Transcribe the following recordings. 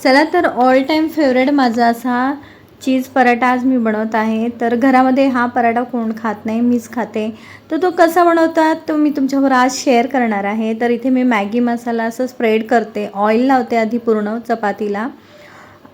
चला तर all time favourite माझा असा चीज पराठा आज मी बनवत आहे. तर घरामध्ये हा पराठा कोण खात नाही, मीच खाते. तर तो कसा बनवतात तो मी तुमच्याबरोबर आज शेअर करणार आहे. तर इथे मी मॅगी मसाला असं स्प्रेड करते, ऑइल लावते आधी पूर्ण चपातीला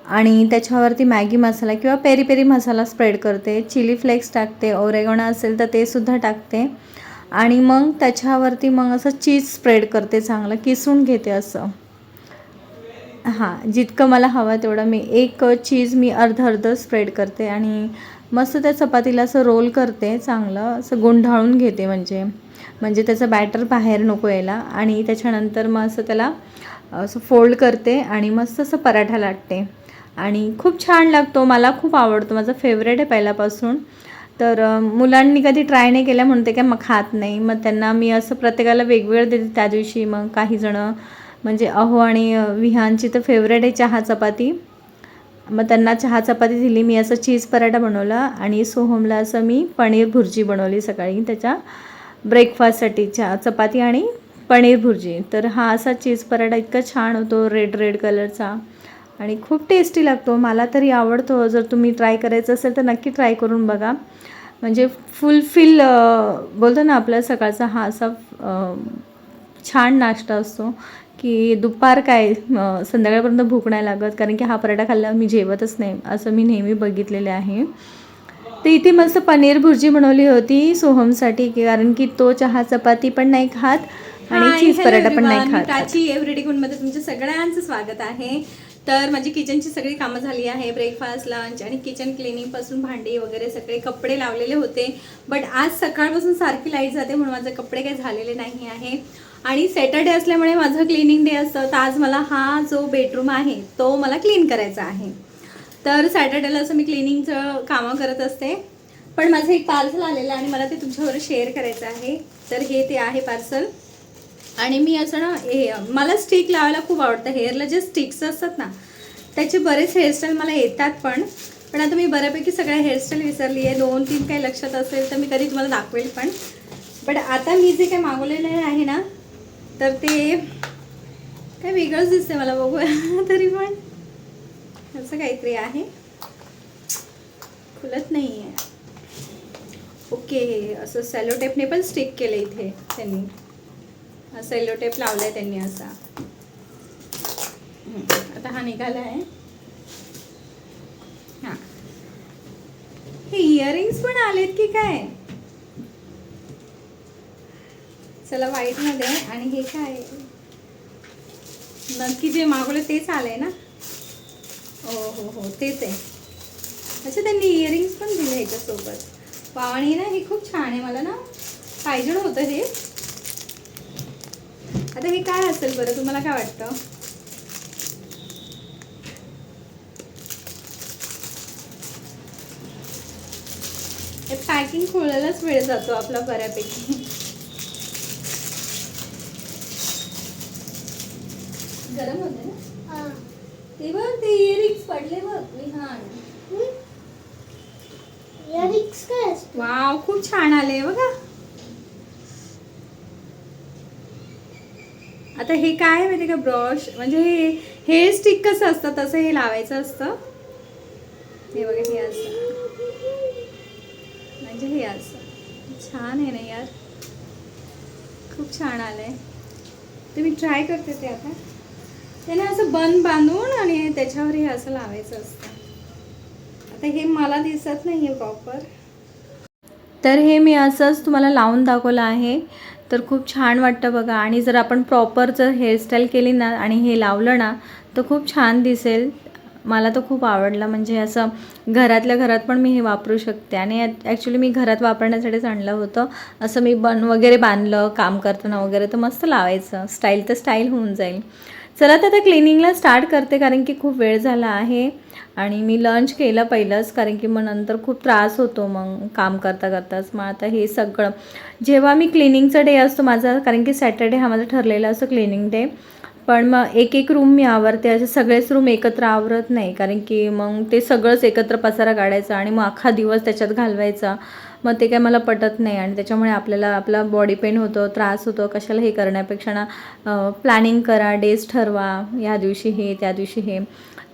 आणि त्याच्यावरती मॅगी मसाला किंवा पेरी पेरी मसाला स्प्रेड करते, चिली फ्लेक्स टाकते, ओरेगोना असेल तर ते सुद्धा टाकते आणि मग त्याच्यावरती मग असं चीज स्प्रेड करते, चांगलं किसून घेते असं. हां, जितकं मला हवं तेवढं मी एक चीज मी अर्धं स्प्रेड करते आणि मस्त त्या चपातीला असं रोल करते, चांगलं असं गुंडाळून घेते म्हणजे म्हणजे त्याचं बॅटर बाहेर नको यायला आणि त्याच्यानंतर मग असं त्याला असं फोल्ड करते आणि मस्त असं पराठा लाटते आणि खूप छान लागतो. मला खूप आवडतो, माझा फेवरेट आहे पहिल्यापासून. तर मुलांनी कधी ट्राय नाही केल्या म्हणते काय मग खात नाही. मग त्यांना मी असं प्रत्येकाला वेगवेगळं देते त्या दिवशी. मग काही जणं म्हणजे अहो आणि विहानची तर फेवरेट आहे चहा चपाती. मग त्यांना चहा चपाती दिली, मी असं चीज पराठा बनवला आणि सोहमला असं मी पनीर भुर्जी बनवली सकाळी त्याच्या ब्रेकफास्टसाठी. चपाती आणि पनीर भुर्जी. तर हा असा चीज पराठा इतका छान होतो, रेड रेड कलरचा आणि खूप टेस्टी लागतो. मला तरी आवडतो. जर तुम्ही ट्राय करायचं असेल तर नक्की ट्राय करून बघा. म्हणजे फुलफिल बोलतो ना आपल्या सकाळचा हा असा छान नाश्ता असतो की दुपार काय संध्याकाळपर्यंत भूक नाही लागत, कारण की हा पराठा खाल्ल्यावर मी जेवतच नाही, असं मी नेहमी बघितलेले आहे. तर इथे मस्त पनीर भुर्जी बनवली होती सोहमसाठी, कारण की तो चहा चपाती पण नाही खात आणि चीज पराठा पण नाही खात. प्राची एव्हरीडे मध्ये तुमच्या सगळ्यांचं स्वागत आहे. तर माझी किचनची सगळी कामं झाली आहे, ब्रेकफास्ट, लंच आणि किचन क्लिनिंग पासून भांडी वगैरे सगळे कपडे लावलेले होते. बट आज सकाळपासून सारखी लाईट जाते म्हणून माझे कपडे काही झालेले नाही आहे आणि सॅटर्डे असल्यामुळे माझं क्लिनिंग डे असतं. तर आज मला हा जो बेडरूम आहे तो मला क्लीन करायचा आहे. तर सॅटर्डेला असं मी क्लिनिंगचं कामं करत असते. पण माझं एक पार्सल आलेलं आणि मला ते तुमच्याबरोबर शेअर करायचं आहे. तर हे ते आहे पार्सल आणि मी असं ना हे मला स्टिक लावायला खूप आवडतं. हेअरला जे स्टिक्स असतात ना त्याचे बरेच हेअरस्टाईल मला येतात पण आता मी बऱ्यापैकी सगळ्या हेअरस्टाईल विसरली आहे. 2-3 काही लक्षात असेल तर मी कधी तुम्हाला दाखवेल. पण आता मी जे काही मागवलेलं आहे ना तर ते काय वेगळंच दिसतंय मला, बघूया तरी पण असं काहीतरी आहे, खुलत नाही आहे. ओके, असं सेलो टेपने पण स्टिक केलं इथे त्यांनी, सेलो टेप लावलाय त्यांनी असा. आता हा निघाला आहे. हा, हे इयरिंग्स पण आलेत की काय? चला व्हाईट मध्ये. आणि हे काय नक्की जे मागवलं तेच आलंय ना? हो तेच आहे. अच्छा, त्यांनी इयरिंग्स पण दिले ह्याच्यासोबत. पावणी ना हे खूप छान आहे, मला ना पाहिजे होतं हे. आता हे काय असेल बरं, तुम्हाला काय वाटतं? हे पॅकिंग खोलायलाच वेळ जातो आपला बऱ्यापैकी. गरम होते ना ते बघ, ते इयरिंग्स पडले बघ विहान. इयरिंग्स काय असतं? वाव, खूप छान आले बघा. आता हे काय माहिती का, ब्रश म्हणजे हे स्टिक कसं असतं तसं हे लावायचं असतं. हे बघा, हे असं म्हणजे हे असं छान आहे ना यार, खूप छान आलंय. ते मी ट्राय करते ते आता. त्याने असं बन बांधून आणि त्याच्यावर हे असं लावायचं असतं. आता हे मला दिसत नाही आहे प्रॉपर. तर हे मी असंच तुम्हाला लावून दाखवलं आहे. तर खूप छान वाटतं बघा. आणि जर आपण प्रॉपर जर हेअरस्टाईल केली ना आणि हे लावलं ना तर खूप छान दिसेल. मला तर खूप आवडलं. म्हणजे असं घरातल्या घरात पण मी हे वापरू शकते आणि ॲक्च्युली मी घरात वापरण्यासाठीच आणलं होतं. असं मी बन वगैरे बांधलं काम करताना वगैरे तर मस्त लावायचं, स्टाईल तर स्टाईल होऊन जाईल. चला तर आता क्लिनिंगला स्टार्ट करते, कारण की खूप वेळ झाला आहे आणि मी लंच केलं पहिलंच, कारण की मग नंतर खूप त्रास होतो मग काम करता करताच. मग आता हे सगळं जेव्हा मी क्लिनिंगचा डे असतो माझा, कारण की सॅटर्डे हा माझा ठरलेला असतो क्लिनिंग डे. पण मग एक एक रूम मी आवरते, असे सगळेच रूम एकत्र आवरत नाही, कारण की मग ते सगळंच एकत्र पसारा काढायचा आणि मग अख्खा दिवस त्याच्यात घालवायचा, मग ते काय मला पटत नाही. आणि त्याच्यामुळे आपल्याला आपला बॉडी पेन होतो, त्रास होतो. कशाला हे करण्यापेक्षा ना प्लॅनिंग करा, डेज ठरवा, या दिवशी हे त्या दिवशी हे.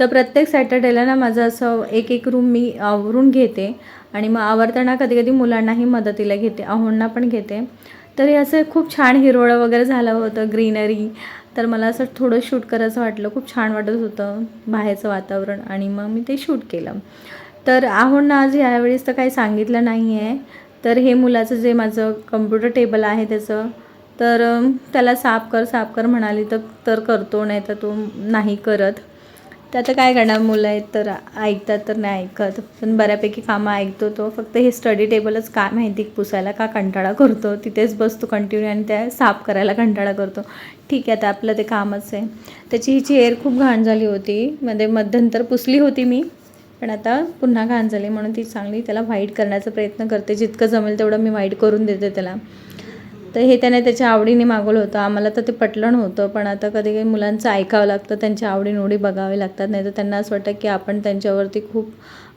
तर प्रत्येक सॅटर्डेला ना माझं असं एक एक रूम मी आवरून घेते आणि मग आवरताना कधी कधी मुलांनाही मदतीला घेते, आहोंना पण घेते. तर हे असं खूप छान हिरवळ वगैरे झालं होतं, ग्रीनरी. तर मला असं थोडं शूट करायचं वाटलं, खूप छान वाटत होतं बाहेरचं वातावरण, आणि मग मी ते शूट केलं. तर आहोंना आज यावेळेस तर काही सांगितलं नाही आहे. तर हे मुलाचं जे माझं कम्प्युटर टेबल आहे त्याचं, तर त्याला साफ कर म्हणाली तर करतो, नाही तर तो नाही करत. तर आता काय करणार, मुलं आहेत तर ऐकतात तर नाही ऐकत, पण बऱ्यापैकी कामं ऐकतो तो. फक्त हे स्टडी टेबलच काय माहिती पुसायला का कंटाळा करतो, तिथेच बसतो कंटिन्यू आणि त्या साफ करायला कंटाळा करतो. ठीक आहे, आता आपलं ते कामच आहे. त्याची ही चेअर खूप घाण झाली होती, मध्यंतर पुसली होती मी, पण आता पुन्हा घाण झाली, म्हणून ती चांगली त्याला व्हाईट करण्याचा प्रयत्न करते. जितकं जमेल तेवढं मी व्हाईट करून देते त्याला. तर हे त्याने त्याच्या आवडीने मागवलं होतं. आम्हाला तर ते पटलं नव्हतं, पण आता कधी काही मुलांचं ऐकावं लागतं, त्यांच्या आवडीनिवडी बघावे लागतात, नाही तर त्यांना असं वाटतं की आपण त्यांच्यावरती खूप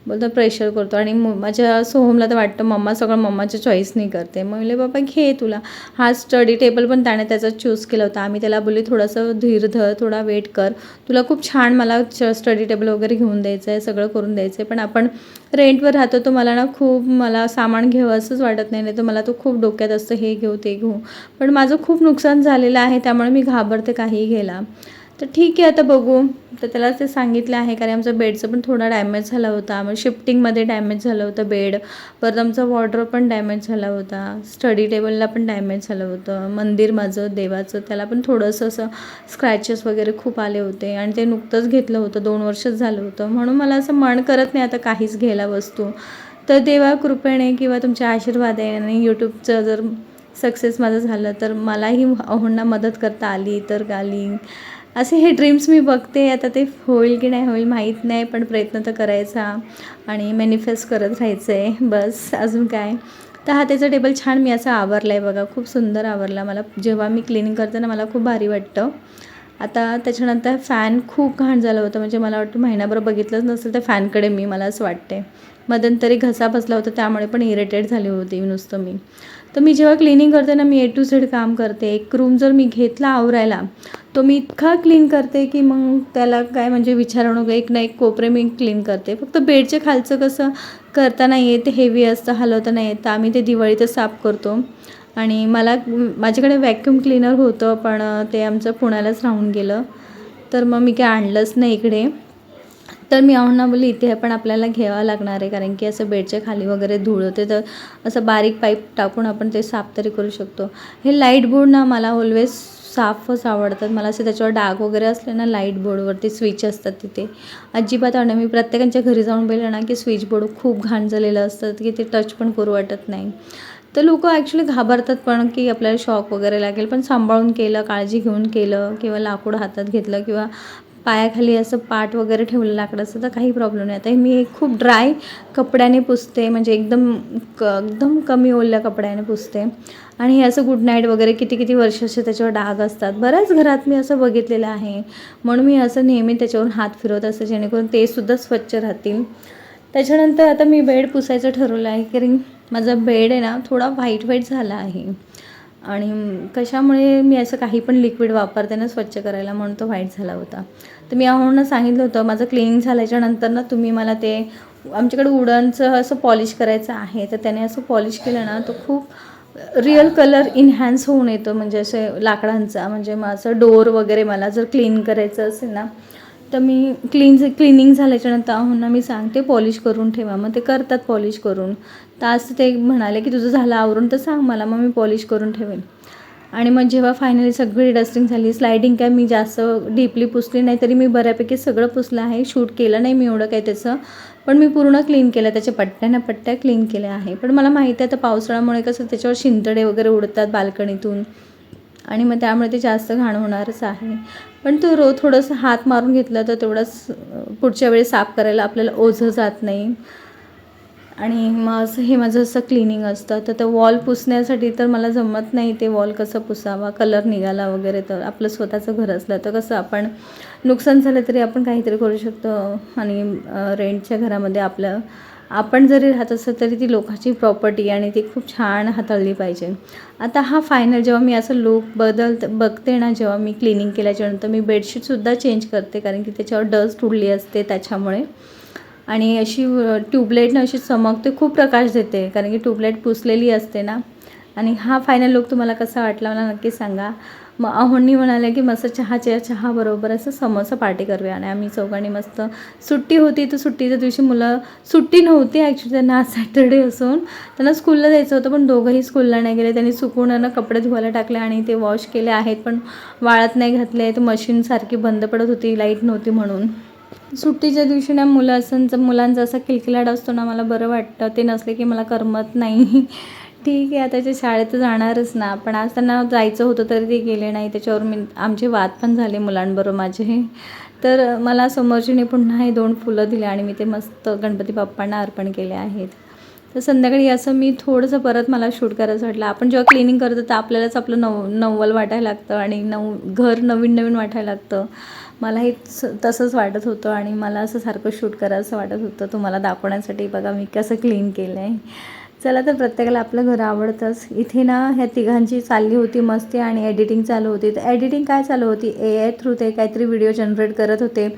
बोलतो प्रेशर करतो. आणि माझ्या सोहमला तर वाटतं मम्मा सगळं मम्माच्या चॉईसनी करते. मग म्हणले बाबा घे तुला. हा स्टडी टेबल पण त्याने त्याचा चूज केला होता. आम्ही त्याला बोलली थोडंसं धीर धर, थोडा वेट कर, तुला खूप छान मला स्टडी टेबल वगैरे घेऊन द्यायचं आहे, सगळं करून द्यायचं आहे, पण आपण रेंटवर राहतो, तो मला ना खूप मला सामान घ्यावं असंच वाटत नाही, नाही तर मला तो खूप डोक्यात असतं हे घेऊ ते घेऊ. पण माझं खूप नुकसान झालेलं आहे, त्यामुळे मी घाबरते काहीही घ्यायला. तर ठीक आहे, आता बघू. तर त्याला ते सांगितलं आहे, कारण आमचं बेडचं पण थोडा डॅमेज झाला होता, मग शिफ्टिंगमध्ये डॅमेज झालं होतं बेड, परत आमचा वॉर्डरोब पण डॅमेज झाला होता, स्टडी टेबलला पण डॅमेज झालं होतं, मंदिर माझं देवाचं त्याला पण थोडंसं असं स्क्रॅचेस वगैरे खूप आले होते, आणि ते नुकतंच घेतलं होतं, 2 वर्षच झालं होतं, म्हणून मला असं मन करत नाही आता काहीच घ्यायला वस्तू. तर देवा कृपेने किंवा तुमच्या आशीर्वादाने यूट्यूबचं जर सक्सेस माझं झालं, तर मलाही आहोंना मदत करता आली तर आली. असे हे ड्रीम्स मी बघते. आता ते होईल की नाही होईल माहीत नाही, पण प्रयत्न तर करायचा आणि मॅनिफेस्ट करत राहायचं आहे बस, अजून काय. तर हा त्याचा टेबल छान मी असा आवरला आहे बघा, खूप सुंदर आवरला. मला जेव्हा मी क्लिनिंग करते ना मला खूप भारी वाटतं. आता त्याच्यानंतर फॅन खूप घाण झालं होतं, म्हणजे मला वाटतं महिनाभर बघितलंच नसेल त्या फॅनकडे मी, मला असं वाटते. मध्यंतरी घसा बसला होता, त्यामुळे पण इरिटेट झाली होती नुसतं मी. तर मी जेव्हा क्लिनिंग करते ना, मी A to Z काम करते. एक रूम जर मी घेतला आवरायला, तो मी इतका क्लीन करते की मग त्याला काय म्हणजे विचारू नको, एक ना एक कोपरे मी क्लीन करते. फक्त बेडच्या खालचं कसं करता नाही येत, हेवी असतं, हलवता नाही येत, तर आम्ही ते दिवाळीतच साफ करतो. आणि माझ्याकडे व्हॅक्यूम क्लीनर होतं, पण ते आमचं पुण्यालाच राहून गेलं, तर मग मी काय आणलंच नाही इकडे. तर मी आहोंना बोलली इथे पण आपल्याला घ्यावं लागणार आहे, कारण की असं बेडच्या खाली वगैरे धूळ होते, तर असं बारीक पाईप टाकून आपण ते साफ तरी करू शकतो. हे लाईट बोर्ड ना मला ऑलवेज साफच आवडतात. मला असे त्याच्यावर डाग वगैरे असले ना, लाईट बोर्डवरती स्विच असतात तिथे अजिबात आवडणार. मी प्रत्येकांच्या घरी जाऊन पाहिलं ना की स्विच बोर्ड खूप घाण झालेलं असतं, की ते टच पण करू वाटत नाही. तर लोक ॲक्च्युली घाबरतात पण की आपल्याला शॉक वगैरे लागेल, पण सांभाळून केलं, काळजी घेऊन केलं, किंवा लाकूड हातात घेतलं, किंवा पायाखाली असं पाट वगैरे ठेवलं लाकडाचं, तर काही प्रॉब्लेम नाही. आता मी खूप ड्राय कपड्याने पुसते, म्हणजे एकदम कमी ओल्या कपड्याने पुसते. आणि हे असं गुड नाईट वगैरे किती वर्षाचे त्याच्यावर डाग असतात, बऱ्याच घरात मी असं बघितलेलं आहे, म्हणून मी असं नेहमी त्याच्यावरून हात फिरवत असते, जेणेकरून ते सुद्धा स्वच्छ राहतील. त्याच्यानंतर आता मी बेड पुसायचं ठरवलं आहे, कारण माझा बेड आहे ना थोडा व्हाईट झाला आहे, आणि कशामुळे मी असं काही पण लिक्विड वापरते ना स्वच्छ करायला, म्हणून तो व्हाईट झाला होता. तर मी आहोंना सांगितलं होतं माझं क्लिनिंग झाल्याच्यानंतर ना तुम्ही मला ते आमच्याकडे वुडनचं असं पॉलिश करायचं आहे, तर त्याने असं पॉलिश केलं ना तो खूप रिअल कलर इन्हॅन्स होऊन येतो, म्हणजे असे लाकडांचा. म्हणजे मग असं डोअर वगैरे मला जर क्लीन करायचं असेल ना, तर मी क्लिनिंग झाल्याच्यानंतर आहोंना मी सांगते पॉलिश करून ठेवा, मग ते करतात पॉलिश करून. तर आज ते म्हणाले की तुझं झालं आवरून तर सांग मला, मग मी पॉलिश करून ठेवेन. आणि मग जेव्हा फायनली सगळी डस्टिंग झाली, स्लायडिंग काय मी जास्त डीपली पुसली नाही, तरी मी बऱ्यापैकी सगळं पुसलं आहे. शूट केलं नाही मी एवढं काय त्याचं, पण मी पूर्ण क्लीन केलं, त्याच्या पट्ट्या क्लीन केल्या आहे. पण मला माहिती आहे आता पावसाळ्यामुळे कसं त्याच्यावर शिंतडे वगैरे उडतात बाल्कनीतून, आणि मग त्यामुळे ते जास्त घाण होणारच आहे. पण तो थोडंसं हात मारून घेतलं तर तेवढंच पुढच्या वेळी साफ करायला आपल्याला ओझं जात नाही. आणि मग असं हे माझं असं क्लिनिंग असतं. तर ते वॉल पुसण्यासाठी तर मला जमत नाही, ते वॉल कसं पुसावा, कलर निघाला वगैरे. तर आपलं स्वतःचं घर असलं तर कसं आपण नुकसान झालं तरी आपण काहीतरी करू शकतो. आणि रेंटच्या घरामध्ये आपण जरी राहत असलं तरी ती लोकांची प्रॉपर्टी आणि ती खूप छान हाताळली पाहिजे. आता हा फायनल जेव्हा मी असं लूक बघते ना, जेव्हा मी क्लिनिंग केल्याच्यानंतर मी बेडशीटसुद्धा चेंज करते, कारण की त्याच्यावर डस्ट उडली असते त्याच्यामुळे. आणि अशी ट्यूबलाईटनं अशी चमकते, खूप प्रकाश देते, कारण की ट्यूबलाईट पुसलेली असते ना. आणि हा फायनल लुक तुम्हाला कसा वाटला मला नक्की सांगा. मग अहोंनी म्हणाले की मस्त चहाबरोबर असं समोसा पार्टी करूया. आणि आम्ही चौघांनी मस्त, सुट्टी होती तर सुट्टीच्या दिवशी मुलं, सुट्टी नव्हती ॲक्च्युली त्यांना, आज सॅटर्डे असून त्यांना स्कूलला जायचं होतं, पण दोघंही स्कूलला नाही गेले. त्यांनी चुकून कपडे धुवायला टाकले आणि ते वॉश केले आहेत, पण वाळत नाही घातले. तर मशीन सारखी बंद पडत होती, लाईट नव्हती म्हणून. सुट्टीच्या दिवशी ना मुलांचा असा किलकिलाट असतो ना, मला बरं वाटतं. ते नसले की मला करमत नाही. ठीक आहे, आता ते शाळेत जाणारच ना, पण आज त्यांना जायचं होतं तरी ते गेले नाही. त्याच्यावर आमचे वाद पण झाले मुलांबरोबर माझे. तर मला समोरचीने पुन्हा हे 2 फुलं दिले आणि मी ते मस्त गणपती बाप्पांना अर्पण केले आहेत. तर संध्याकाळी असं मी थोडंसं परत मला शूट करायचं वाटलं. आपण जेव्हा क्लिनिंग करतो तर आपल्यालाच आपलं नवल वाटायला लागतं आणि घर नवीन वाटायला लागतं. मलाही तसंच वाटत होतं आणि मला असं सारखं शूट करायचं वाटत होतं तुम्हाला दाखवण्यासाठी. बघा मी कसं क्लीन केलं आहे. चला, तर प्रत्येकाला आपलं घर आवडतंच. इथे ना ह्या तिघांची चालली होती मस्ती आणि एडिटिंग चालू होती. तर एडिटिंग काय चालू होती, AI थ्रू ते काहीतरी व्हिडिओ जनरेट करत होते.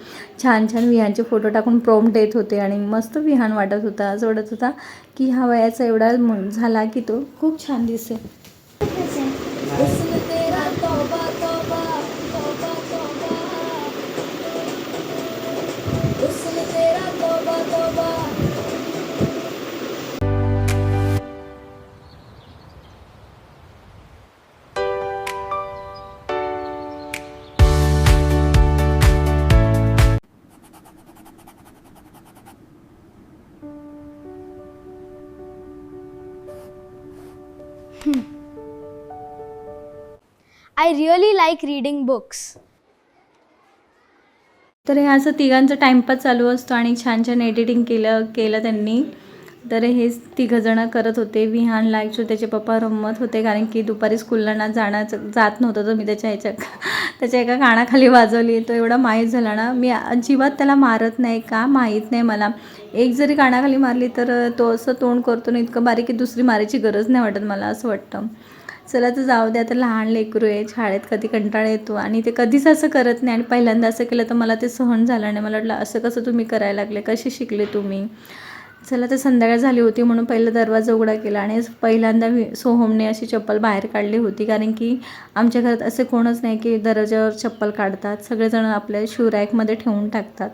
छान विहानचे फोटो टाकून प्रॉम्प्ट देत होते आणि मस्त विहान वाटत होता. असं वाटत होता की ह्या वयाचा एवढा झाला की तो खूप छान दिसेल. I really like reading books. तर हे असं तिघांचं टाईमपास चालू असतो आणि छान एडिटिंग केलं त्यांनी. तर हेच तिघंजणं करत होते. विहानला ॲक्च्युली त्याचे पप्पा रमत होते, कारण की दुपारी स्कूलला जात नव्हतं. तर मी त्याच्या एका कानाखाली वाजवली. तो एवढा माहीत झाला ना, मी अजिबात त्याला मारत नाही, का माहीत नाही मला. एक जरी कानाखाली मारली तर तो असं तोंड करतो ना, इतकं बारीक की दुसरी मारायची गरज नाही वाटत मला, असं वाटतं. चला, तर जाऊ द्या. आता लहान लेकरू आहे, शाळेत कधी कंटाळा येतो आणि ते कधीच असं करत नाही. आणि पहिल्यांदा असं केलं तर मला ते सहन झालं नाही. मला वाटलं असं कसं तुम्ही करायला लागले, कसे शिकले तुम्ही. चला, तर संध्याकाळ झाली होती म्हणून पहिला दरवाजा उघडा केला आणि पहिल्यांदा सोहमने अशी चप्पल बाहेर काढली होती, कारण की आमच्या घरात असे कोणच नाही की दरवाजावर चप्पल काढतात. सगळेजण आपल्या शूरॅकमध्ये ठेवून टाकतात.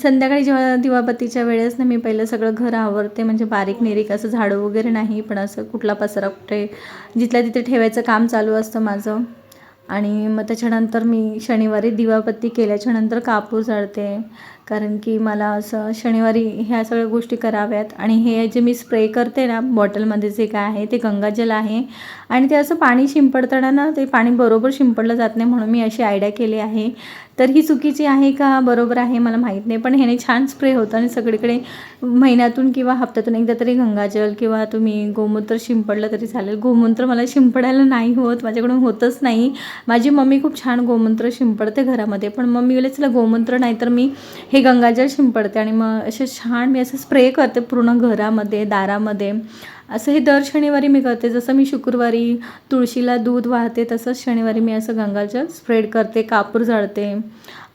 संध्याकाळी जेव्हा दिवाबत्तीच्या वेळेस ना, मी पहिलं सगळं घर आवरते, म्हणजे बारीक निरीक असं झाडू वगैरे नाही, पण असं कुठला पसरा कुठे जिथल्या तिथे ठेवायचं काम चालू असतं माझं. आणि मग त्याच्यानंतर मी शनिवारी दिवाबत्ती केल्याच्यानंतर कापूर जाळते, कारण की मला असं शनिवारी ह्या सगळ्या गोष्टी कराव्यात. आणि हे जे मी स्प्रे करते ना बॉटलमध्ये जे काय आहे ते गंगाजल आहे, आणि ते असं पाणी शिंपडताना ना ते पाणी बरोबर शिंपडलं जात नाही, म्हणून मी अशी आयडिया केली आहे. तर ही चुकीची आहे का बरोबर आहे मला माहीत नाही, पण ह्याने छान स्प्रे होतं आणि सगळीकडे महिन्यातून किंवा हप्त्यातून एकदा तरी गंगाजल किंवा तुम्ही गोमूत्र शिंपडलं तरी चालेल. गोमूत्र मला शिंपडायला नाही होत, माझ्याकडून होतच नाही. माझी मम्मी खूप छान गोमूत्र शिंपडते घरामध्ये, पण मम्मी बोलले चला गोमूत्र नाही तर मी हे गंगाजल शिंपडते. आणि मग असे छान मी असं स्प्रे करते पूर्ण घरामध्ये, दारामध्ये. असं हे दर शनिवारी मी करते. जसं मी शुक्रवारी तुळशीला दूध वाहते, तसंच शनिवारी मी असं गंगाजल स्प्रेड करते, कापूर जाळते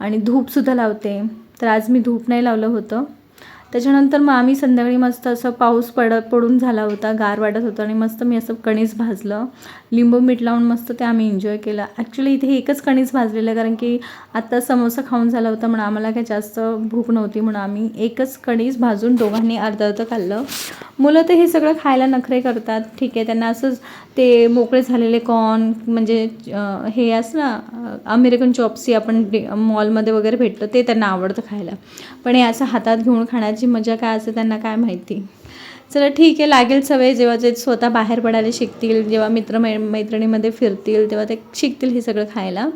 आणि धूपसुद्धा लावते. तर आज मी धूप नाही लावलं होतं. त्याच्यानंतर मग आम्ही संध्याकाळी मस्त असं पाऊस पडून झाला होता, गार वाटत होतं आणि मस्त मी असं कणीस भाजलं, लिंबू मीठ लावून मस्त ते आम्ही एन्जॉय केलं. ॲक्च्युली इथे एकच कणीस भाजलेलं, कारण की आत्ता समोसा खाऊन झाला होता म्हणून आम्हाला काही जास्त भूक नव्हती, म्हणून आम्ही एकच कणीस भाजून दोघांनी अर्धं खाल्लं. मुलं तर हे सगळं खायला नखरे करतात, ठीक आहे. त्यांना असंच ते मोकळे झालेले कॉर्न, म्हणजे हे असं ना अमेरिकन चॉप्सी आपण मॉलमध्ये वगैरे भेटतं, ते त्यांना आवडतं खायला. पण हे असं हातात घेऊन खाण्याची मजा काय असते त्यांना काय माहिती. चला ठीक आहे, लागेल सवय. जेव्हा ते स्वतः बाहेर पडायला शिकतील, जेव्हा मैत्रिणीमध्ये फिरतील, तेव्हा ते शिकतील हे सगळं खायला.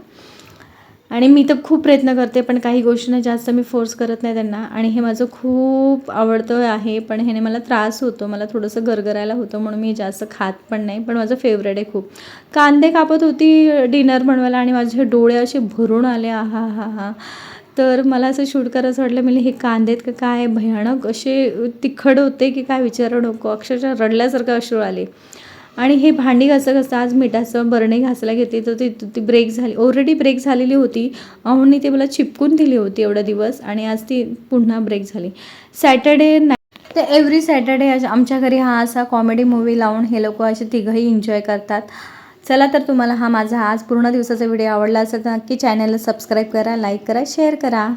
आणि मी तर खूप प्रयत्न करते, पण काही गोष्टींना जास्त मी फोर्स करत नाही त्यांना. आणि हे माझं खूप आवडतं आहे, पण ह्याने मला त्रास होतो, मला थोडंसं गरगरायला होतं, म्हणून मी जास्त खात पण नाही. पण माझं फेवरेट आहे खूप. कांदे कापत होती डिनर बनवायला आणि माझे डोळे असे भरून आले, आहा हा हा. तर मला असं शूट करायचं वाटलं. मी हे कांदेत का काय भयानक असे तिखट होते की काय विचारू नको, अक्षरशः रडल्यासारखं अश्रू आले. आणि हे भांडी घासता आज मिठाचं बरणी घासायला घेतली तर ती ब्रेक झाली, ऑलरेडी ब्रेक झालेली होती. अहोंनी ते मला चिपकून दिली होती एवढा दिवस, आणि आज ती पुन्हा ब्रेक झाली. सॅटर्डे नाही तर एव्हरी सॅटर्डे आमच्या घरी हा असा कॉमेडी मूवी लावून हे लोक असे तिघंही एन्जॉय करतात. चला, तर तुम्हाला हा माझा आज पूर्ण दिवसाचा व्हिडिओ आवडला असेल तर नक्की चॅनलला सबस्क्राईब करा, लाईक करा, शेअर करा.